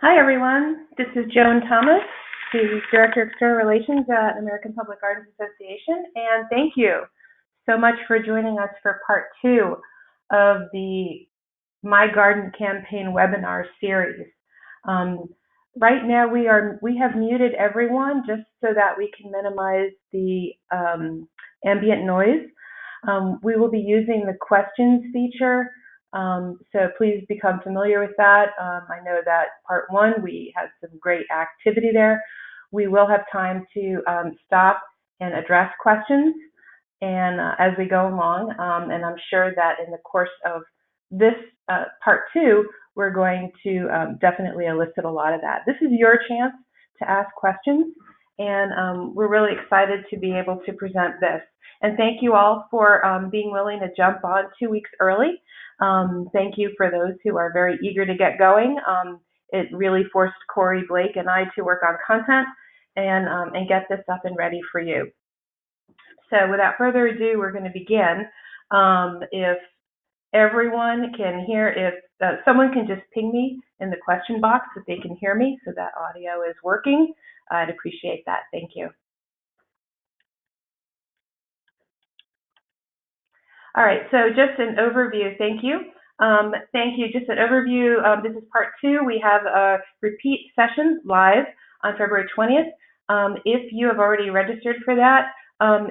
Hi, everyone. This is Joan Thomas, the Director of External Relations at American Public Gardens Association, and thank you so much for joining us for part 2 of the My Garden campaign webinar series. Right now, we have muted everyone just so that we can minimize the ambient noise. We will be using the questions feature. So please become familiar with that. I know that part 1, we had some great activity there. We will have time to stop and address questions and as we go along. And I'm sure that in the course of this part 2, we're going to definitely elicit a lot of that. This is your chance to ask questions, and we're really excited to be able to present this. And thank you all for being willing to jump on 2 weeks early. Thank you for those who are very eager to get going. It really forced Corey, Blake, and I to work on content and get this up and ready for you. So without further ado, we're going to begin. If everyone can hear, if someone can just ping me in the question box if they can hear me so that audio is working, I'd appreciate that. Thank you. All right, so just an overview. Thank you. Thank you. Just an overview. This is part 2. We have a repeat session live on February 20th. If you have already registered for that,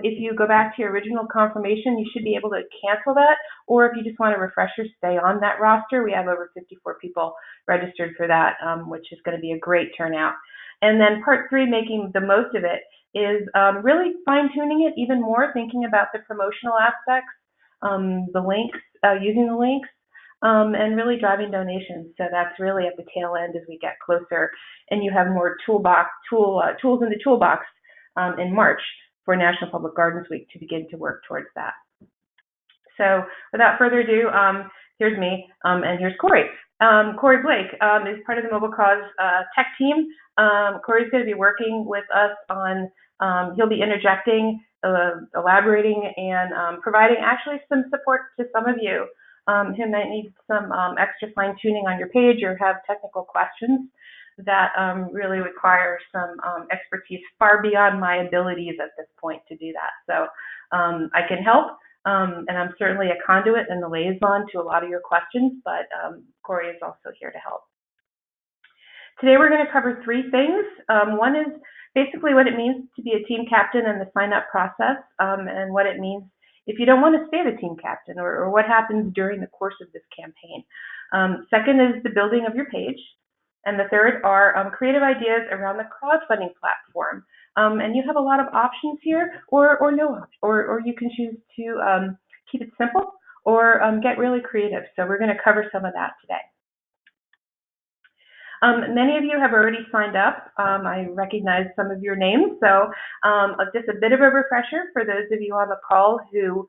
if you go back to your original confirmation, you should be able to cancel that. Or if you just want a refresher, stay on that roster. We have over 54 people registered for that, which is going to be a great turnout. And then part 3, making the most of it, is really fine-tuning it even more, thinking about the promotional aspects, the links, using the links, and really driving donations. So that's really at the tail end as we get closer, and you have more tools in the toolbox in March for National Public Gardens Week to begin to work towards that. So without further ado, here's me, and here's Corey. Corey Blake is part of the MobileCause tech team. Corey's going to be working with us on, he'll be interjecting, elaborating, and providing actually some support to some of you who might need some extra fine-tuning on your page or have technical questions that really require some expertise far beyond my abilities at this point to do that. So I can help, and I'm certainly a conduit and the liaison to a lot of your questions, but Corey is also here to help. Today we're going to cover 3 things. One is basically what it means to be a team captain and the sign-up process, and what it means if you don't want to stay the team captain, or what happens during the course of this campaign. Second is the building of your page. And the third are creative ideas around the crowdfunding platform. And you have a lot of options here, or no options, or you can choose to keep it simple or get really creative. So we're going to cover some of that today. Many of you have already signed up. I recognize some of your names. So just a bit of a refresher for those of you on the call who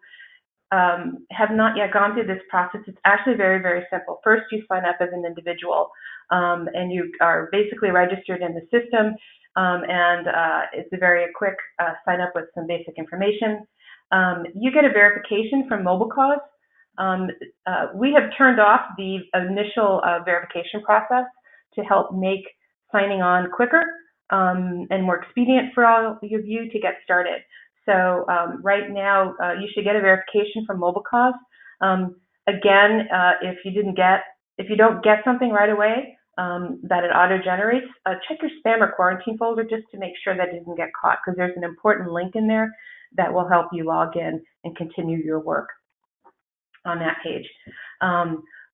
have not yet gone through this process. It's actually very, very simple. First, you sign up as an individual, and you are basically registered in the system, and it's a very quick sign up with some basic information. You get a verification from MobileCause. We have turned off the initial verification process to help make signing on quicker and more expedient for all of you to get started. So right now, you should get a verification from MobileCause. Again, if you don't get something right away that it auto-generates, check your spam or quarantine folder just to make sure that it doesn't get caught, because there's an important link in there that will help you log in and continue your work on that page.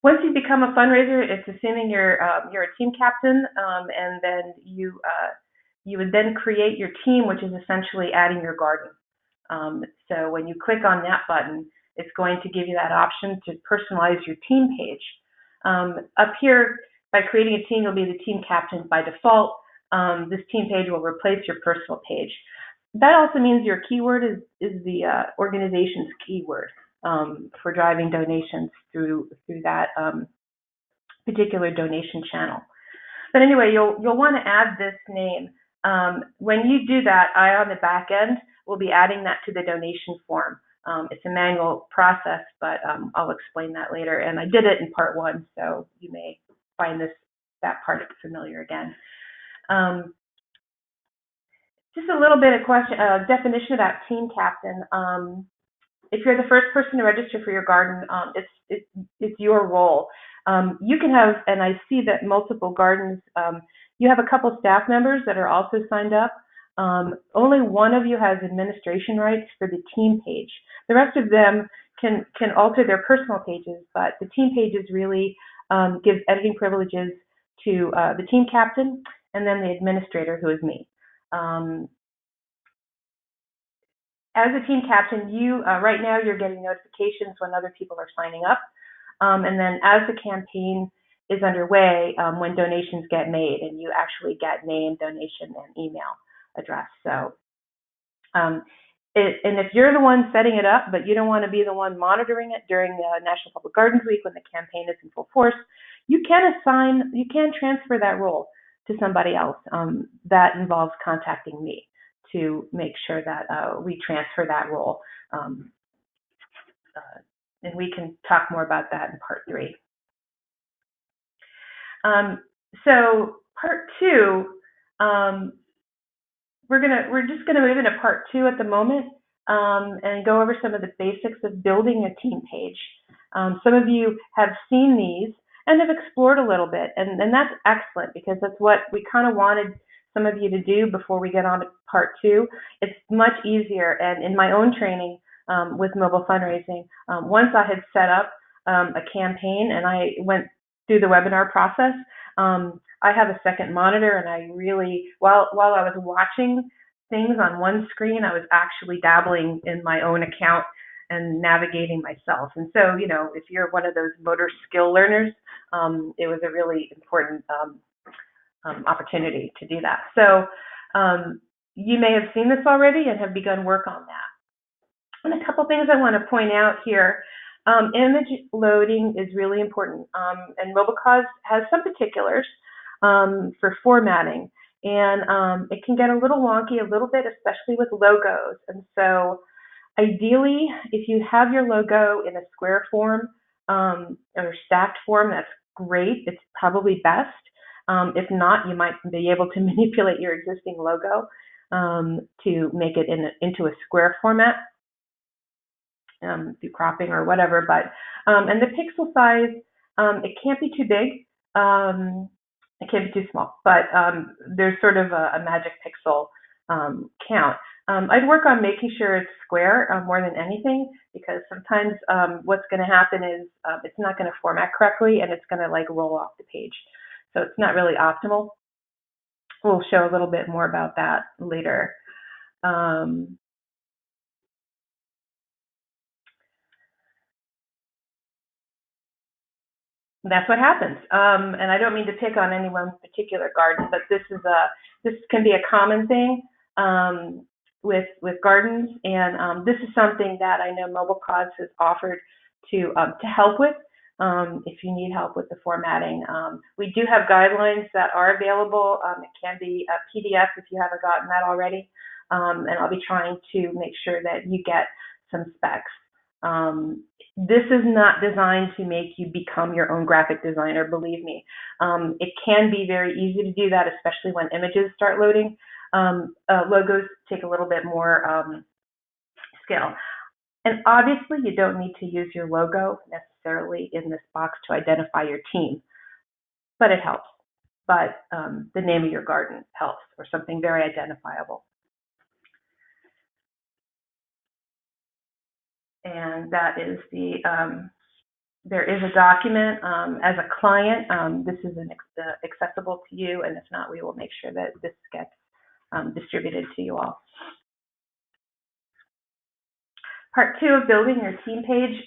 Once you become a fundraiser, it's assuming you're a team captain, and then you would then create your team, which is essentially adding your garden. So when you click on that button, it's going to give you that option to personalize your team page. Up here, by creating a team, you'll be the team captain by default. This team page will replace your personal page. That also means your keyword is the organization's keyword for driving donations through that particular donation channel. But anyway, you'll want to add this name. When you do that, I on the back end will be adding that to the donation form. It's a manual process, but I'll explain that later. And I did it in part 1, so you may find this that part familiar again. Just a little bit of definition about team captain. If you're the first person to register for your garden, it's your role. You can have, and I see that multiple gardens, you have a couple staff members that are also signed up. Only one of you has administration rights for the team page. The rest of them can alter their personal pages, but the team pages really gives editing privileges to the team captain and then the administrator, who is me. As a team captain, you right now you're getting notifications when other people are signing up, and then as the campaign is underway, when donations get made, and you actually get name, donation, and email address. So, and if you're the one setting it up, but you don't want to be the one monitoring it during National Public Gardens Week when the campaign is in full force, you can transfer that role to somebody else. That involves contacting me to make sure that we transfer that role. And we can talk more about that in part 3. So part 2, we're just gonna move into part 2 at the moment and go over some of the basics of building a team page. Some of you have seen these and have explored a little bit, and that's excellent, because that's what we kind of wanted some of you to do before we get on to part 2. It's much easier, and in my own training with mobile fundraising, once I had set up a campaign and I went through the webinar process, I have a second monitor, and I really, while I was watching things on one screen, I was actually dabbling in my own account and navigating myself. And so, you know, if you're one of those motor skill learners, it was a really important opportunity to do that. So you may have seen this already and have begun work on that. And a couple things I want to point out here. Image loading is really important, and MobileCause has some particulars for formatting, and it can get a little wonky a little bit, especially with logos. And so ideally, if you have your logo in a square form or stacked form, that's great. It's probably best. If not, you might be able to manipulate your existing logo to make it into a square format through cropping or whatever. But and the pixel size, it can't be too big. It can't be too small. But there's sort of a magic pixel count. I'd work on making sure it's square more than anything, because sometimes what's going to happen is it's not going to format correctly, and it's going to like roll off the page. So it's not really optimal. We'll show a little bit more about that later. That's what happens. And I don't mean to pick on any one particular garden, but this can be a common thing with gardens, and this is something that I know MobileCause has offered to help with. If you need help with the formatting, we do have guidelines that are available. It can be a PDF if you haven't gotten that already, and I'll be trying to make sure that you get some specs. This is not designed to make you become your own graphic designer, believe me. It can be very easy to do that, especially when images start loading. Logos take a little bit more skill. And obviously, you don't need to use your logo necessarily in this box to identify your team, but it helps. But the name of your garden helps, or something very identifiable. And that is there is a document as a client. This is accessible to you, and if not, we will make sure that this gets distributed to you all. Part 2 of building your team page.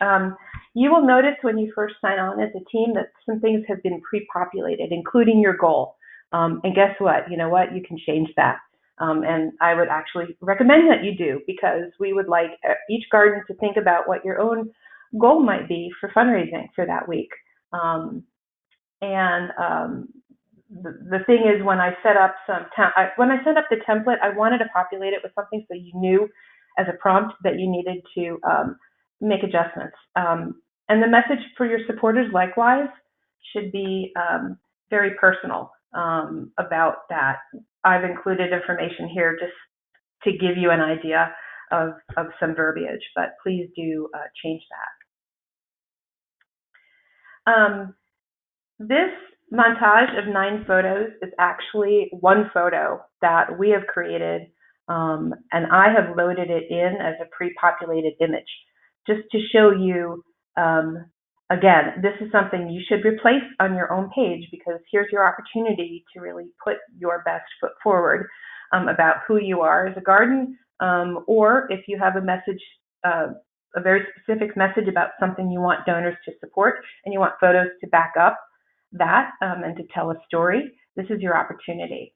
You will notice when you first sign on as a team that some things have been pre-populated, including your goal. And guess what? You know what? You can change that. And I would actually recommend that you do, because we would like each garden to think about what your own goal might be for fundraising for that week. The thing is, when I set up the template, I wanted to populate it with something so you knew as a prompt that you needed to make adjustments. And the message for your supporters likewise should be very personal about that. I've included information here just to give you an idea of some verbiage, but please do change that. This montage of 9 photos is actually one photo that we have created, and I have loaded it in as a pre-populated image, just to show you, again, this is something you should replace on your own page, because here's your opportunity to really put your best foot forward about who you are as a garden, or if you have a message, a very specific message about something you want donors to support and you want photos to back up that and to tell a story, this is your opportunity.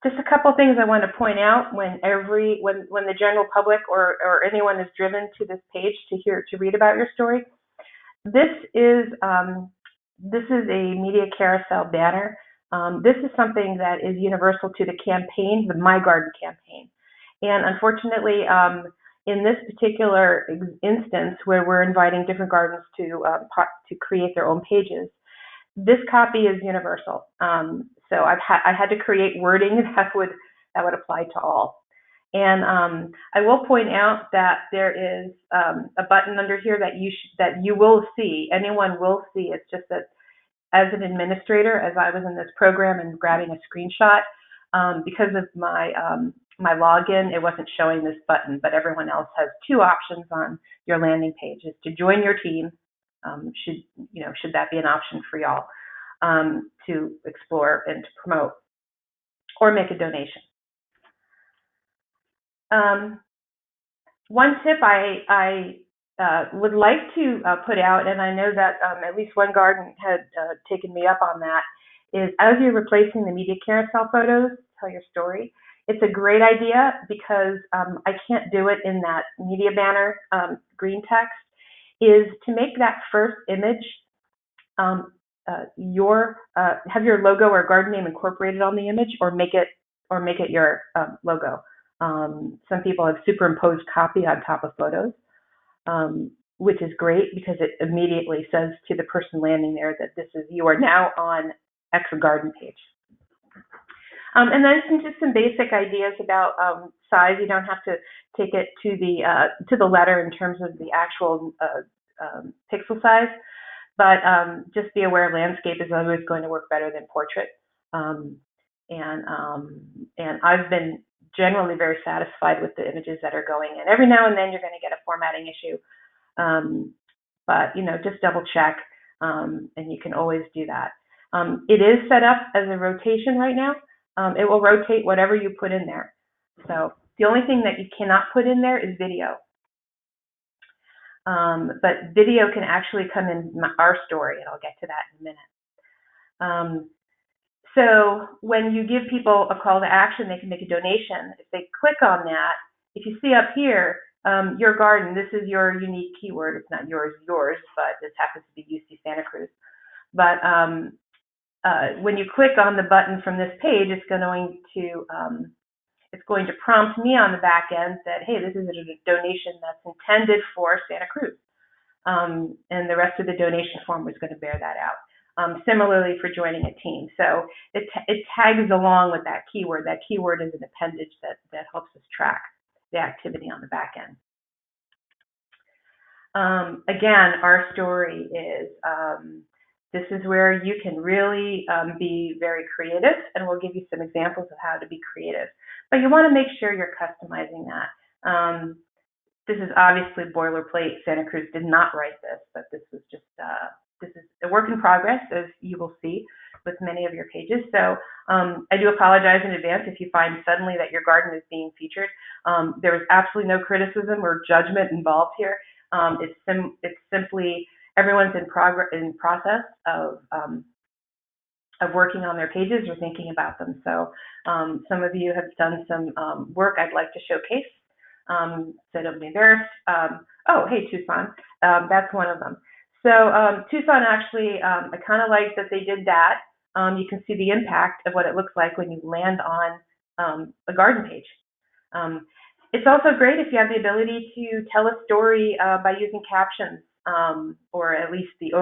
Just a couple things I want to point out when the general public or anyone is driven to this page to read about your story. This is a media carousel banner. This is something that is universal to the campaign, the MYGARDEN campaign. And unfortunately, in this particular instance, where we're inviting different gardens to create their own pages, this copy is universal. So I had to create wording that would apply to all. And I will point out that there is a button under here that you will see. Anyone will see. It's just that as an administrator, as I was in this program and grabbing a screenshot, because of my login, it wasn't showing this button. But everyone else has 2 options on your landing page: is to join your team. Should that be an option for y'all to explore and to promote, or make a donation. One tip I would like to put out, and I know that at least one garden had taken me up on that, is as you're replacing the media carousel photos, tell your story. It's a great idea because I can't do it in that media banner green text, is to make that first image have your logo or garden name incorporated on the image, or make it your logo. Some people have superimposed copy on top of photos, which is great because it immediately says to the person landing there that you are now on X garden page. And then just some basic ideas about size. You don't have to take it to the letter in terms of the actual pixel size, but just be aware landscape is always going to work better than portrait. And I've been generally very satisfied with the images that are going in. Every now and then you're going to get a formatting issue, but just double check, and you can always do that. It is set up as a rotation right now. It will rotate whatever you put in there. So the only thing that you cannot put in there is video. But video can actually come in our story, and I'll get to that in a minute. So when you give people a call to action, they can make a donation. If they click on that, if you see up here, your garden, this is your unique keyword. It's not yours, but this happens to be UC Santa Cruz. But when you click on the button from this page, it's going to prompt me on the back end that, hey, this is a donation that's intended for Santa Cruz. And the rest of the donation form was going to bear that out. Similarly for joining a team. So it tags along with that keyword. That keyword is an appendage that helps us track the activity on the back end. Again, our story is, this is where you can really be very creative, and we'll give you some examples of how to be creative. But you want to make sure you're customizing that. This is obviously boilerplate. Santa Cruz did not write this, but this was just this is a work in progress, as you will see with many of your pages. So I do apologize in advance if you find suddenly that your garden is being featured. There is absolutely no criticism or judgment involved here. It's simply everyone's in process of working on their pages or thinking about them. So some of you have done some work I'd like to showcase. So don't be embarrassed. Oh, hey, Tucson. That's one of them. So Tucson actually, I kind of like that they did that. You can see the impact of what it looks like when you land on a garden page. It's also great if you have the ability to tell a story by using captions, or at least the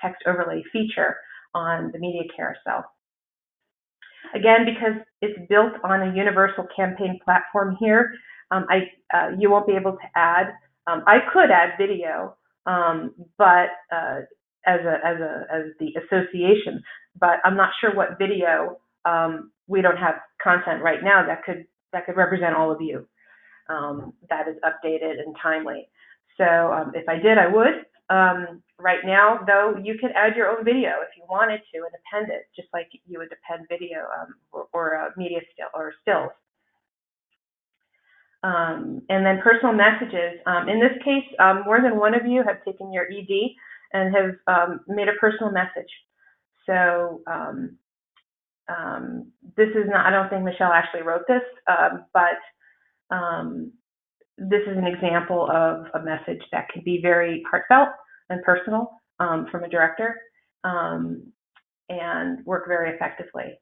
text overlay feature. on the media carousel. Again, because it's built on a universal campaign platform here, you won't be able to add. I could add video, but as the association, but I'm not sure what video. We don't have content right now that could represent all of you. That is updated and timely. So if I did, I would. Right now, though, you can add your own video if you wanted to and append it, just like you would append video or media still or stills. And then personal messages. In this case, more than one of you have taken your ED and have made a personal message. So this is not, I don't think Michelle actually wrote this, but this is an example of a message that can be very heartfelt and personal from a director and work very effectively.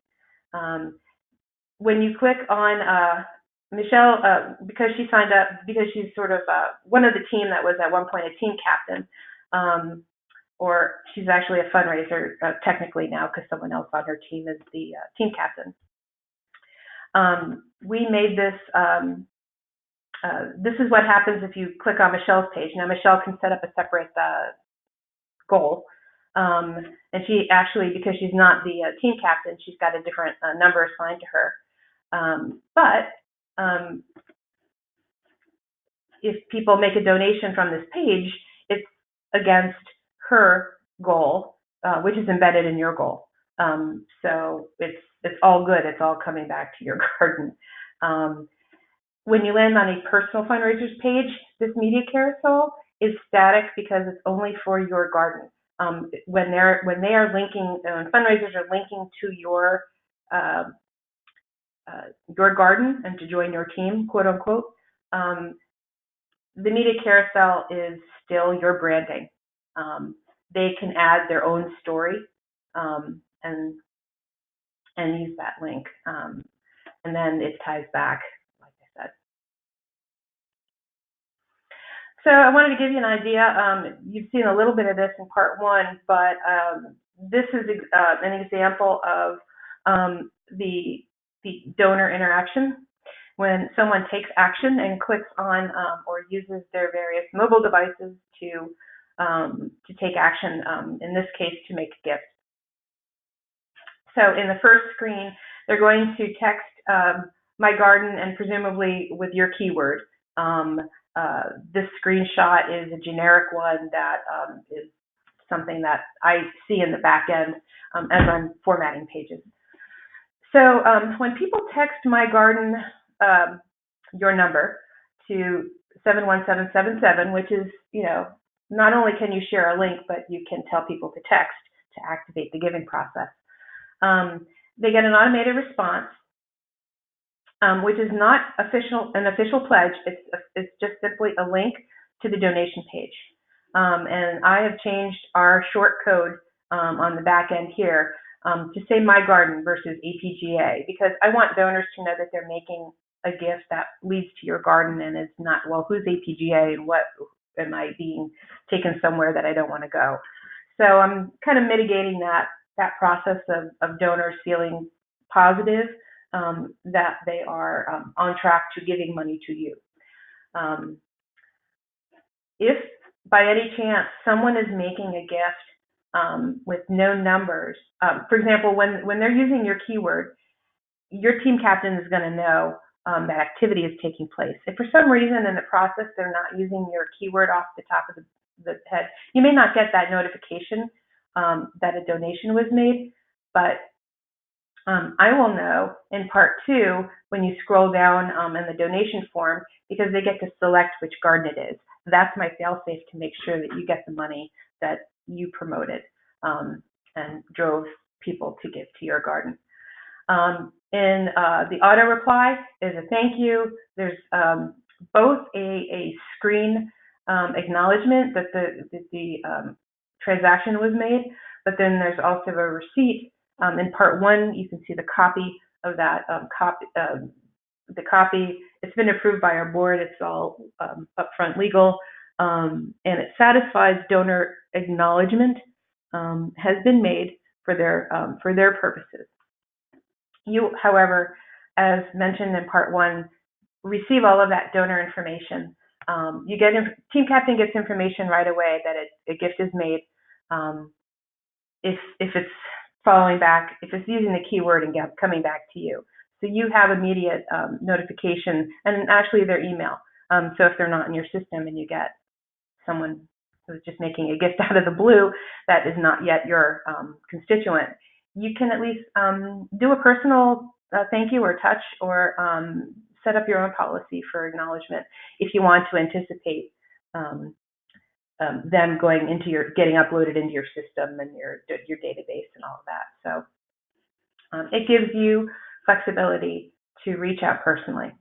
When you click on Michelle, because she signed up, because she's sort of one of the team that was at one point a team captain, or she's actually a fundraiser technically now because someone else on her team is the team captain. We made this. This is what happens if you click on Michelle's page. Now, Michelle can set up a separate goal. And she actually, because she's not the team captain, she's got a different number assigned to her. But if people make a donation from this page, it's against her goal, which is embedded in your goal. So it's all good. It's all coming back to your garden. When you land on a personal fundraisers page, this media carousel is static because it's only for your garden. When they are linking, fundraisers are linking to your garden and to join your team, quote unquote. The media carousel is still your branding. They can add their own story and use that link, and then it ties back. So I wanted to give you an idea. You've seen a little bit of this in part one, but this is an example of the donor interaction. When someone takes action and clicks on or uses their various mobile devices to take action, in this case, to make a gift. So in the first screen, they're going to text my garden and presumably with your keyword. This screenshot is a generic one that is something that I see in the back end as I'm formatting pages. So when people text my garden, your number to 71777, which is, not only can you share a link, but you can tell people to text to activate the giving process. They get an automated response. Which is not an official pledge. It's just simply a link to the donation page. And I have changed our short code on the back end here to say My Garden versus APGA, because I want donors to know that they're making a gift that leads to your garden and is not, well, who's APGA and what am I being taken somewhere that I don't want to go. So I'm kind of mitigating that process of donors feeling positive that they are on track to giving money to you. If by any chance someone is making a gift with no numbers, for example, when they're using your keyword, your team captain is going to know that activity is taking place. If for some reason in the process they're not using your keyword off the top of the head, you may not get that notification that a donation was made, but I will know in part two when you scroll down in the donation form, because they get to select which garden it is. That's my fail-safe to make sure that you get the money that you promoted and drove people to give to your garden. In the auto reply is a thank you. There's both a screen acknowledgement that the transaction was made, but then there's also a receipt. In part one, you can see the copy of that the copy. It's been approved by our board. It's all upfront legal, and it satisfies donor acknowledgement has been made for their purposes. You, however, as mentioned in part 1, receive all of that donor information. Team captain gets information right away that a gift is made. If it's following back, if it's using the keyword and coming back to you, so you have immediate notification, and actually their email. So if they're not in your system and you get someone who's just making a gift out of the blue that is not yet your constituent, you can at least do a personal thank you or touch, or set up your own policy for acknowledgement if you want to anticipate them getting uploaded into your system and your database and all of that. So it gives you flexibility to reach out personally.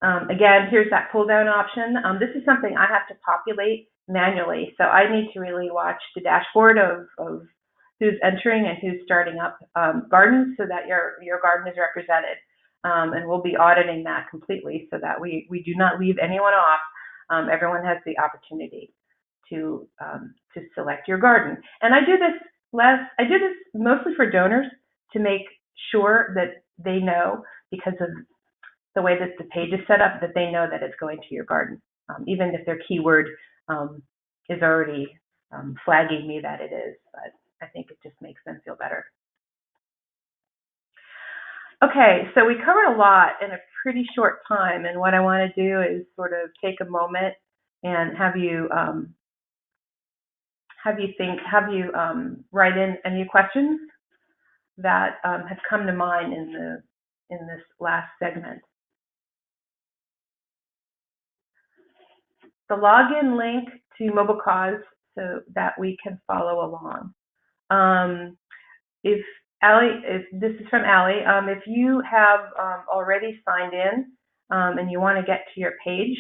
Again, here's that pull down option. This is something I have to populate manually, so I need to really watch the dashboard of who's entering and who's starting up gardens, so that your garden is represented. And we'll be auditing that completely so that we do not leave anyone off. Everyone has the opportunity to select your garden. And I do this mostly for donors to make sure that they know, because of the way that the page is set up, that they know that it's going to your garden, even if their keyword is already flagging me that it is. But I think it just makes them feel better. Okay, so we covered a lot in a pretty short time, and what I want to do is sort of take a moment and have you write in any questions that have come to mind in this last segment. The login link to MobileCause so that we can follow along. This is from Allie. If you have already signed in and you want to get to your page,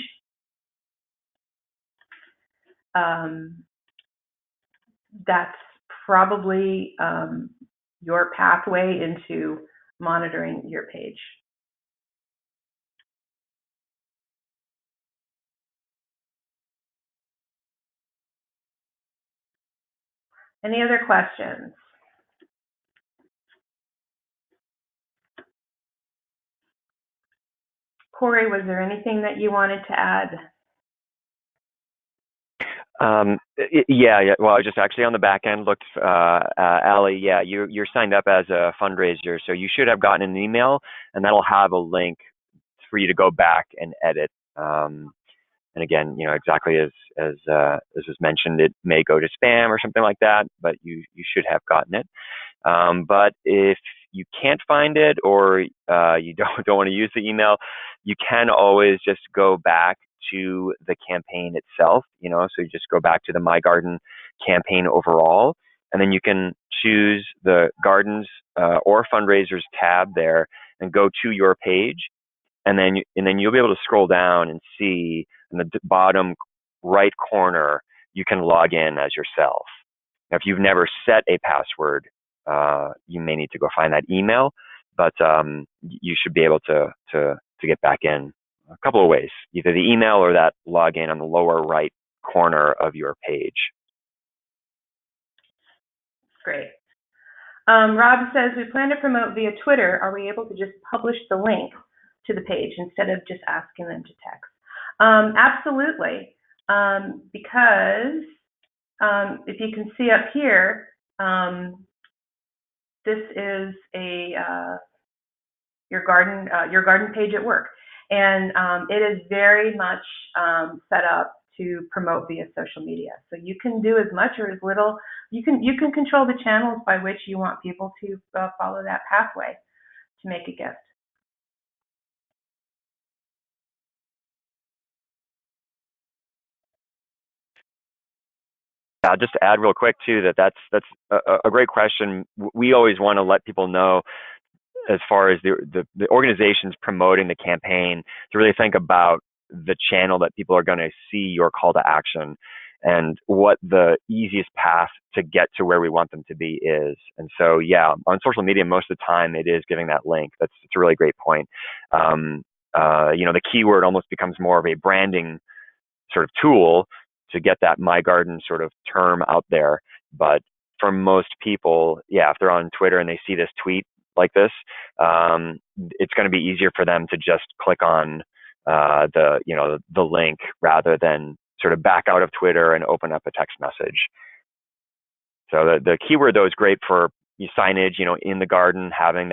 that's probably your pathway into monitoring your page. Any other questions? Corey, was there anything that you wanted to add? Yeah. Well, I was just actually on the back end looked, Allie, yeah, you're signed up as a fundraiser, so you should have gotten an email, and that'll have a link for you to go back and edit. And again, exactly as was mentioned, it may go to spam or something like that, but you should have gotten it. But if you can't find it, or you don't want to use the email, you can always just go back to the campaign itself. So you just go back to the My Garden campaign overall, and then you can choose the Gardens or Fundraisers tab there and go to your page, and then you'll be able to scroll down and see in the bottom right corner you can log in as yourself. Now, if you've never set a password, you may need to go find that email, but you should be able to get back in a couple of ways, either the email or that login on the lower right corner of your page. Great. Rob says, we plan to promote via Twitter. Are we able to just publish the link to the page instead of just asking them to text? Absolutely, because if you can see up here, this is your garden page at work, and it is very much set up to promote via social media. So you can do as much or as little. You can control the channels by which you want people to follow that pathway to make a gift. Just to add real quick too, that's a great question. We always want to let people know, as far as the organizations promoting the campaign, to really think about the channel that people are going to see your call to action, and what the easiest path to get to where we want them to be is. And so, yeah, on social media, most of the time it is giving that link. It's a really great point. The keyword almost becomes more of a branding sort of tool to get that My Garden sort of term out there. But for most people, yeah, if they're on Twitter and they see this tweet like this, it's going to be easier for them to just click on the link rather than sort of back out of Twitter and open up a text message. So the keyword though is great for signage, in the garden, having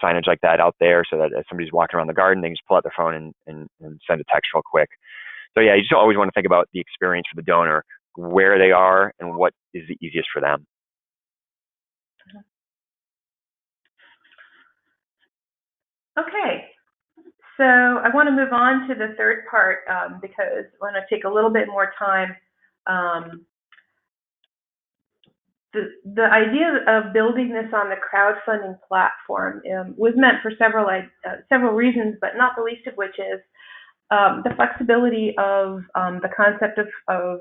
signage like that out there, so that if somebody's walking around the garden, they can just pull out their phone and send a text real quick. So yeah, you just always want to think about the experience for the donor, where they are, and what is the easiest for them. Okay, so I want to move on to the third part because I want to take a little bit more time. The idea of building this on the crowdfunding platform was meant for several reasons, but not the least of which is the flexibility of the concept of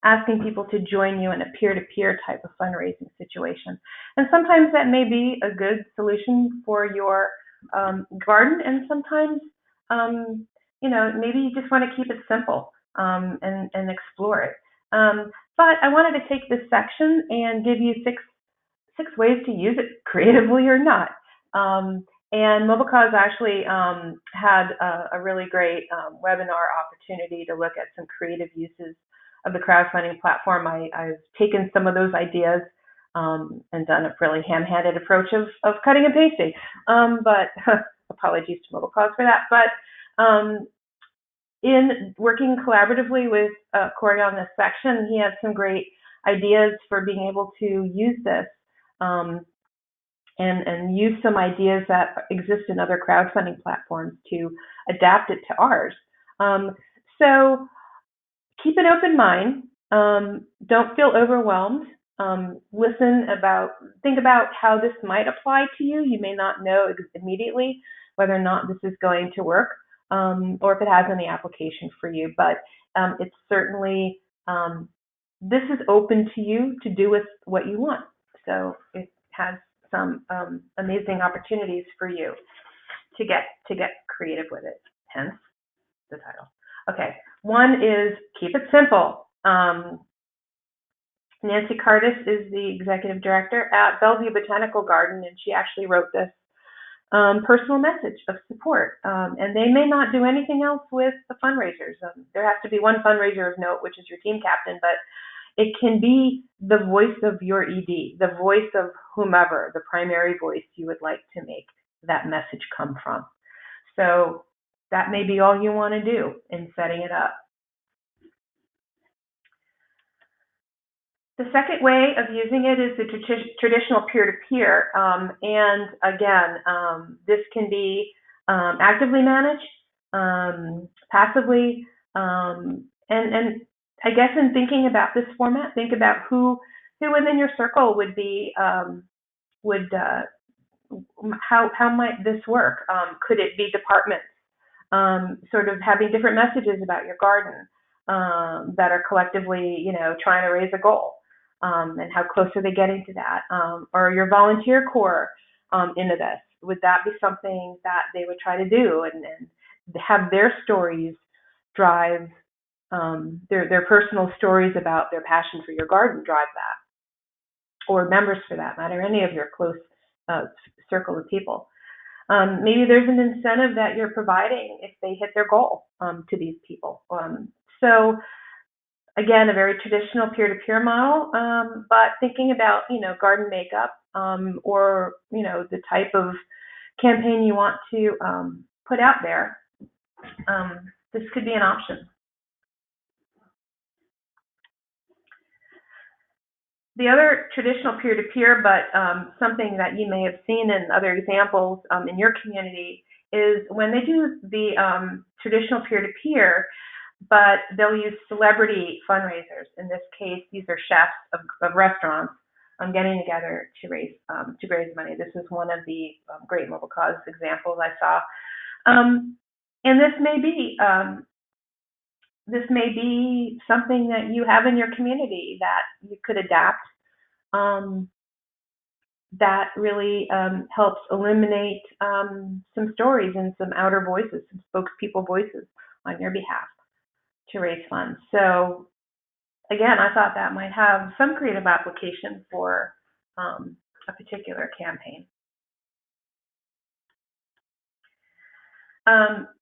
asking people to join you in a peer-to-peer type of fundraising situation. And sometimes that may be a good solution for your garden, and sometimes, maybe you just want to keep it simple and explore it. But I wanted to take this section and give you six ways to use it creatively or not. And MobileCause actually had a really great webinar opportunity to look at some creative uses of the crowdfunding platform. I've taken some of those ideas and done a really ham-handed approach of cutting and pasting. But apologies to MobileCause for that. But in working collaboratively with Corey on this section, he had some great ideas for being able to use this and use some ideas that exist in other crowdfunding platforms to adapt it to ours. So keep an open mind. Don't feel overwhelmed. Think about how this might apply to you. You may not know immediately whether or not this is going to work, or if it has any application for you, but it's certainly, this is open to you to do with what you want. So it has some amazing opportunities for you to get creative with it, hence the title. Okay, one is keep it simple. Nancy Cardis is the executive director at Bellevue Botanical Garden, and she actually wrote this personal message of support. And they may not do anything else with the fundraisers. There has to be one fundraiser of note, which is your team captain, but it can be the voice of your ED, the voice of whomever, the primary voice you would like to make that message come from. So that may be all you want to do in setting it up. The second way of using it is the traditional peer-to-peer. And again, this can be actively managed, passively, and I guess in thinking about this format, think about who within your circle would be, how might this work? Could it be departments sort of having different messages about your garden that are collectively, trying to raise a goal? And how close are they getting to that? Or your volunteer corps into this? Would that be something that they would try to do and have their stories drive, their personal stories about their passion for your garden drive that? Or members for that matter, any of your close circle of people. Maybe there's an incentive that you're providing if they hit their goal to these people. So again, a very traditional peer-to-peer model, but thinking about, garden makeup or, the type of campaign you want to put out there, this could be an option. The other traditional peer-to-peer, but something that you may have seen in other examples in your community, is when they do the traditional peer-to-peer, but they'll use celebrity fundraisers. In this case, these are chefs of restaurants getting together to raise money. This is one of the great MobileCause examples I saw. And this may be something that you have in your community that you could adapt, that really helps illuminate some stories and some outer voices, some spokespeople voices on your behalf to raise funds. So again, I thought that might have some creative application for a particular campaign.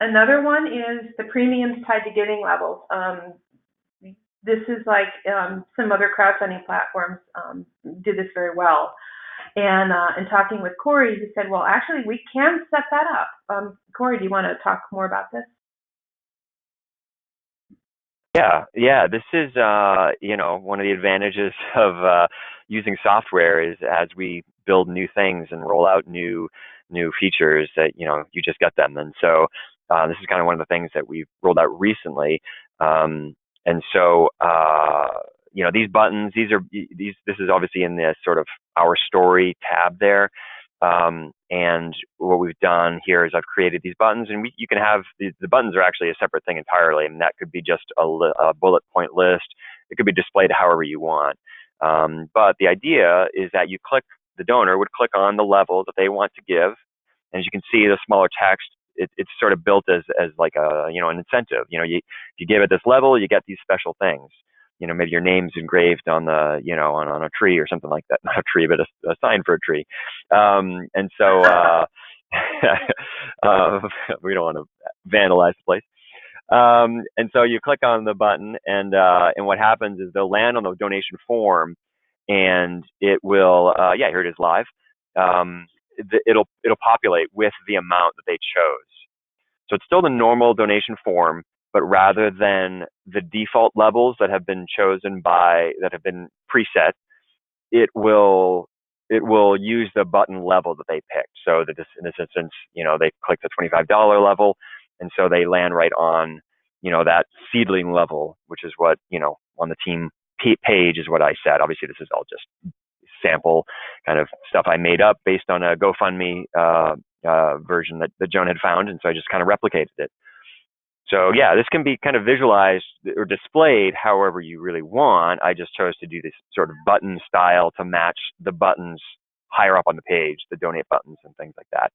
Another one is the premiums tied to giving levels. This is like some other crowdfunding platforms do this very well. And in talking with Corey, he said, well, actually, we can set that up. Corey, do you want to talk more about this? Yeah. This is, one of the advantages of using software is as we build new things and roll out new features that, you just get them. And so this is kind of one of the things that we've rolled out recently. And so, these buttons, this is obviously in the sort of Our Story tab there. And what we've done here is I've created these buttons, and you can have the buttons are actually a separate thing entirely. I mean, that could be just a bullet point list. It could be displayed however you want. But the idea is that the donor would click on the level that they want to give. And as you can see, the smaller text, it's sort of built as like an incentive. If you give it this level, you get these special things. Maybe your name's engraved on the, on a tree or something like that. Not a tree, but a sign for a tree. And so we don't want to vandalize the place. And so you click on the button, and what happens is they'll land on the donation form, and it will, here it is live. It'll populate with the amount that they chose. So it's still the normal donation form, but rather than the default levels that have been chosen that have been preset, it will use the button level that they picked. So that in this instance, they click the $25 level, and so they land right on, that seedling level, which is what, on the team page is what I said. Obviously, this is all just sample kind of stuff I made up based on a GoFundMe version that Joan had found, and so I just kind of replicated it. So yeah, this can be kind of visualized or displayed however you really want. I just chose to do this sort of button style to match the buttons higher up on the page, the donate buttons and things like that.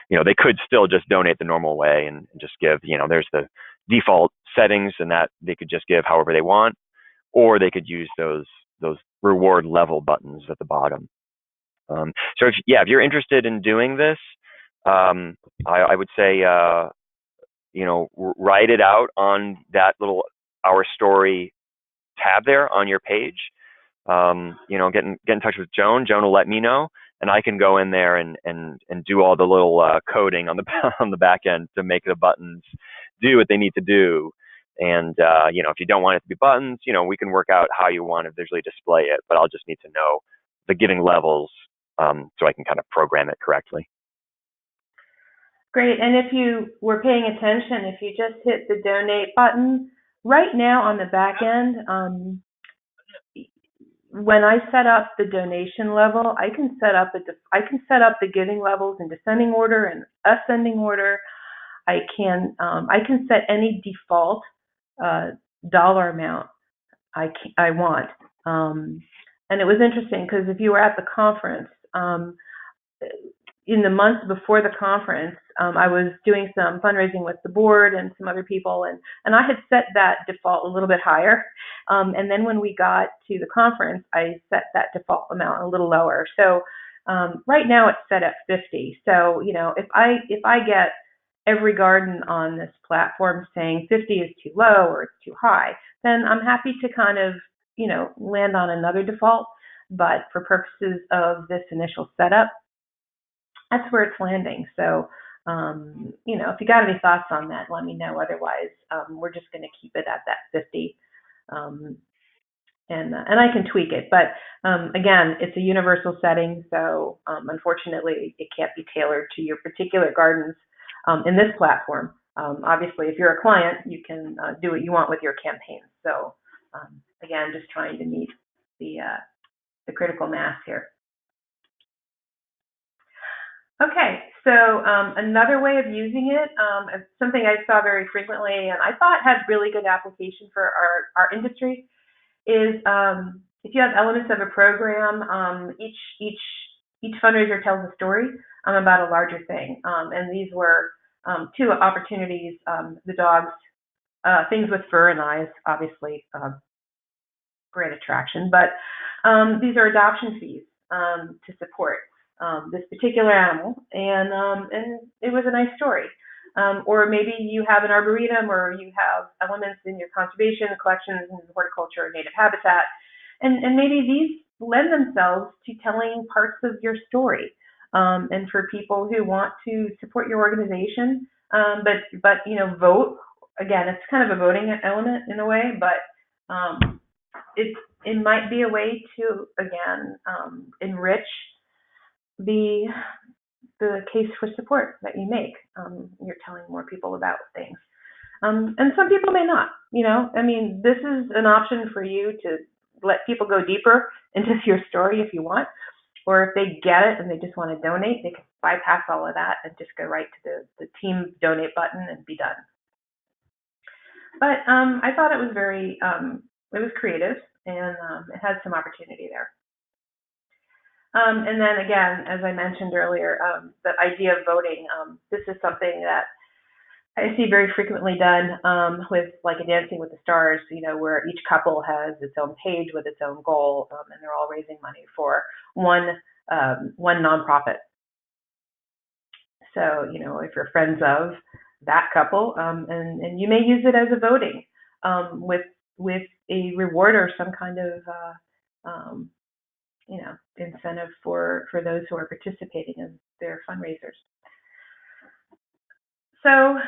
They could still just donate the normal way and just give, there's the default settings, and that they could just give however they want, or they could use those reward level buttons at the bottom. So if you're interested in doing this, I would say, write it out on that little Our Story tab there on your page. Get in touch with Joan. Joan will let me know, and I can go in there and do all the little coding on the back end to make the buttons do what they need to do. And if you don't want it to be buttons, we can work out how you want to visually display it. But I'll just need to know the giving levels so I can kind of program it correctly. Great. And if you were paying attention, if you just hit the donate button, right now on the back end, when I set up the donation level, I can set up the giving levels in descending order and ascending order. I can set any default dollar amount I want. And it was interesting because if you were at the conference, in the months before the conference, I was doing some fundraising with the board and some other people, and I had set that default a little bit higher. And then when we got to the conference, I set that default amount a little lower. So right now it's set at 50. So if I get every garden on this platform saying 50 is too low or it's too high, then I'm happy to kind of land on another default. But for purposes of this initial setup, that's where it's landing. So, if you got any thoughts on that, let me know. Otherwise, we're just going to keep it at that 50, and I can tweak it. But again, it's a universal setting, so unfortunately, it can't be tailored to your particular gardens in this platform. Obviously, if you're a client, you can do what you want with your campaign. So, again, just trying to meet the critical mass here. Okay, so another way of using it, something I saw very frequently and I thought had really good application for our industry, is if you have elements of a program, each fundraiser tells a story about a larger thing. And these were two opportunities, the dogs things with fur and eyes, obviously, great attraction. But these are adoption fees to support this particular animal, and it was a nice story. Or maybe you have an arboretum, or you have elements in your conservation collections and horticulture or native habitat, and maybe these lend themselves to telling parts of your story. And for people who want to support your organization, but vote, again, it's kind of a voting element in a way, but it might be a way to, again, enrich the case for support that you make. You're telling more people about things. And some people may not, I mean, this is an option for you to let people go deeper into your story if you want, or if they get it and they just want to donate, they can bypass all of that and just go right to the team donate button and be done. But I thought it was it was creative, and it had some opportunity there. And then again, as I mentioned earlier, the idea of voting, this is something that I see very frequently done with like a Dancing with the Stars, where each couple has its own page with its own goal, and they're all raising money for one nonprofit. So, if you're friends of that couple, and you may use it as a voting with a reward or some kind of incentive for those who are participating in their fundraisers. So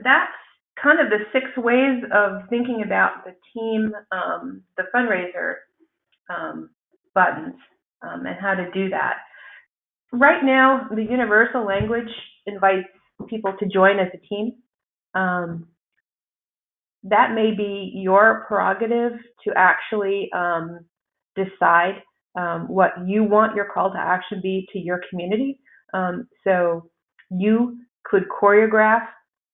that's kind of the 6 ways of thinking about the team, the fundraiser buttons, and how to do that. Right now, the universal language invites people to join as a team. That may be your prerogative to actually decide what you want your call to action be to your community. So you could choreograph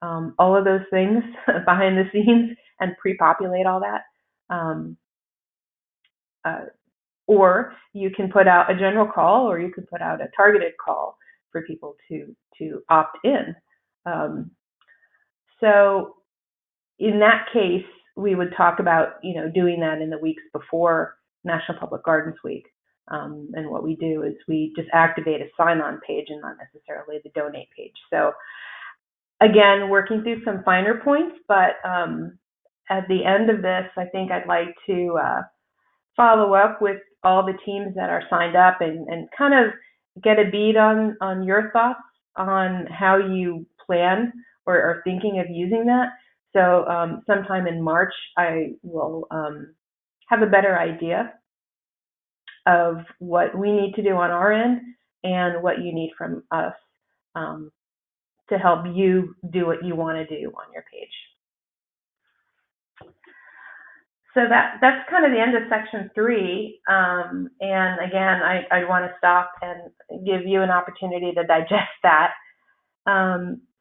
all of those things behind the scenes and pre-populate all that. Or you can put out a general call, or you can put out a targeted call for people to opt in. So in that case, we would talk about doing that in the weeks before National Public Gardens Week. And what we do is we just activate a sign-on page and not necessarily the donate page. So again, working through some finer points, but at the end of this, I think I'd like to follow up with all the teams that are signed up and kind of get a beat on your thoughts on how you plan or are thinking of using that. So sometime in March, I will have a better idea of what we need to do on our end and what you need from us to help you do what you want to do on your page. So that's kind of the end of section 3. And again, I want to stop and give you an opportunity to digest that.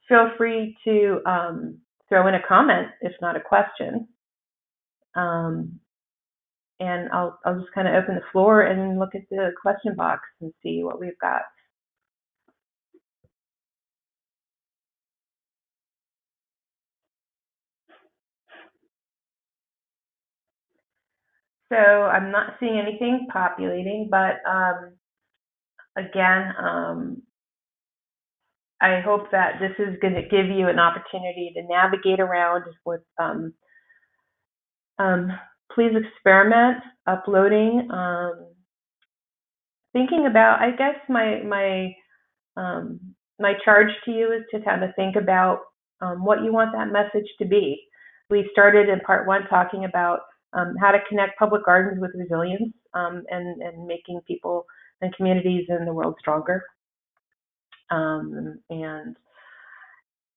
Feel free to throw in a comment, if not a question. And I'll just kind of open the floor and look at the question box and see what we've got. So I'm not seeing anything populating, but again, I hope that this is going to give you an opportunity to navigate around with, please experiment uploading, thinking about, I guess my charge to you is to kind of think about what you want that message to be. We started in part 1 talking about how to connect public gardens with resilience and making people and communities in the world stronger. And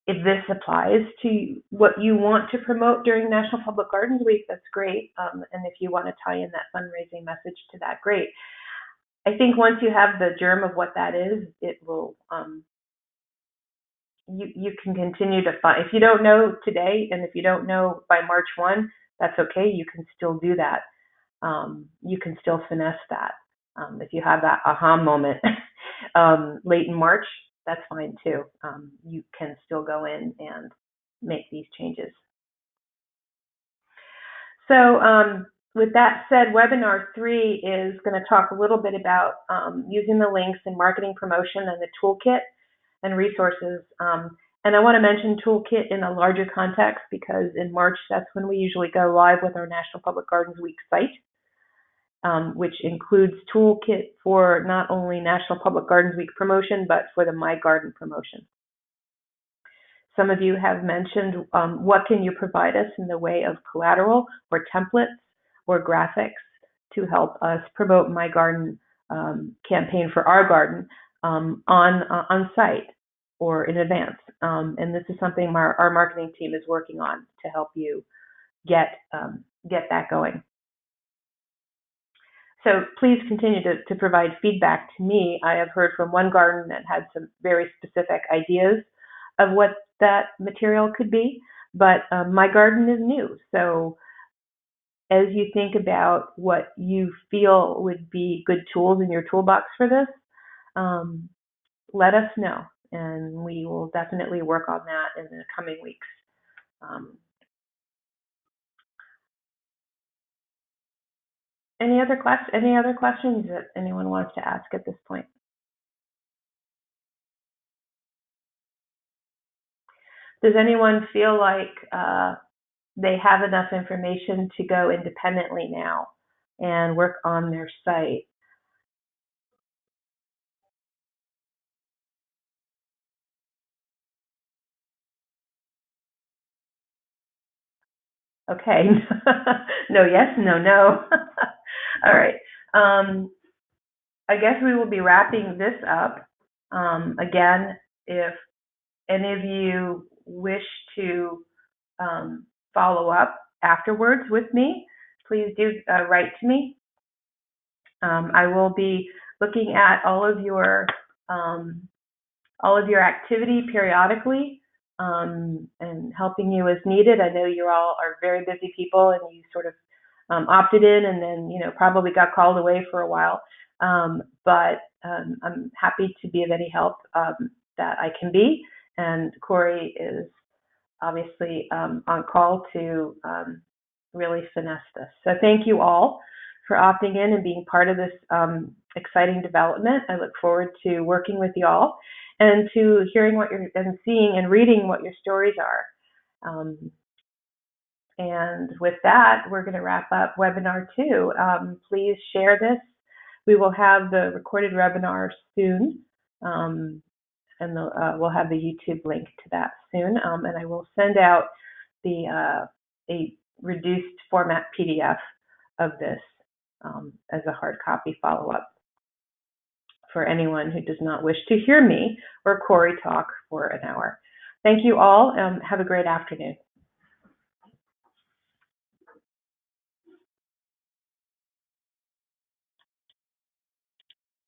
if this applies to what you want to promote during National Public Gardens Week, that's great. And if you want to tie in that fundraising message to that, great. I think once you have the germ of what that is, it will, you can continue to find. If you don't know today, and if you don't know by March 1, that's okay. You can still do that. You can still finesse that. If you have that aha moment late in March, that's fine too. You can still go in and make these changes. So with that said, webinar 3 is going to talk a little bit about using the links in marketing promotion and the toolkit and resources. And I want to mention toolkit in a larger context because in March, that's when we usually go live with our National Public Gardens Week site, which includes toolkit for not only National Public Gardens Week promotion, but for the My Garden promotion. Some of you have mentioned what can you provide us in the way of collateral or templates or graphics to help us promote My Garden campaign for our garden on site or in advance. And this is something our marketing team is working on to help you get that going. So please continue to provide feedback to me. I have heard from one garden that had some very specific ideas of what that material could be, but My Garden is new. So as you think about what you feel would be good tools in your toolbox for this, let us know, and we will definitely work on that in the coming weeks. Any other questions that anyone wants to ask at this point? Does anyone feel like they have enough information to go independently now and work on their site? Okay. No, yes, no, no. All right. I guess we will be wrapping this up. Again, if any of you wish to follow up afterwards with me, please do write to me. I will be looking at all of your activity periodically and helping you as needed. I know you all are very busy people, and you sort of opted in and then probably got called away for a while. But I'm happy to be of any help that I can be. And Corey is obviously on call to really finesse this. So thank you all for opting in and being part of this exciting development. I look forward to working with you all and to hearing what you're and seeing and reading what your stories are. And with that, we're going to wrap up webinar 2. Please share this. We will have the recorded webinar soon, and we'll have the YouTube link to that soon. And I will send out a reduced format PDF of this as a hard copy follow-up for anyone who does not wish to hear me or Corey talk for an hour. Thank you all. Have a great afternoon.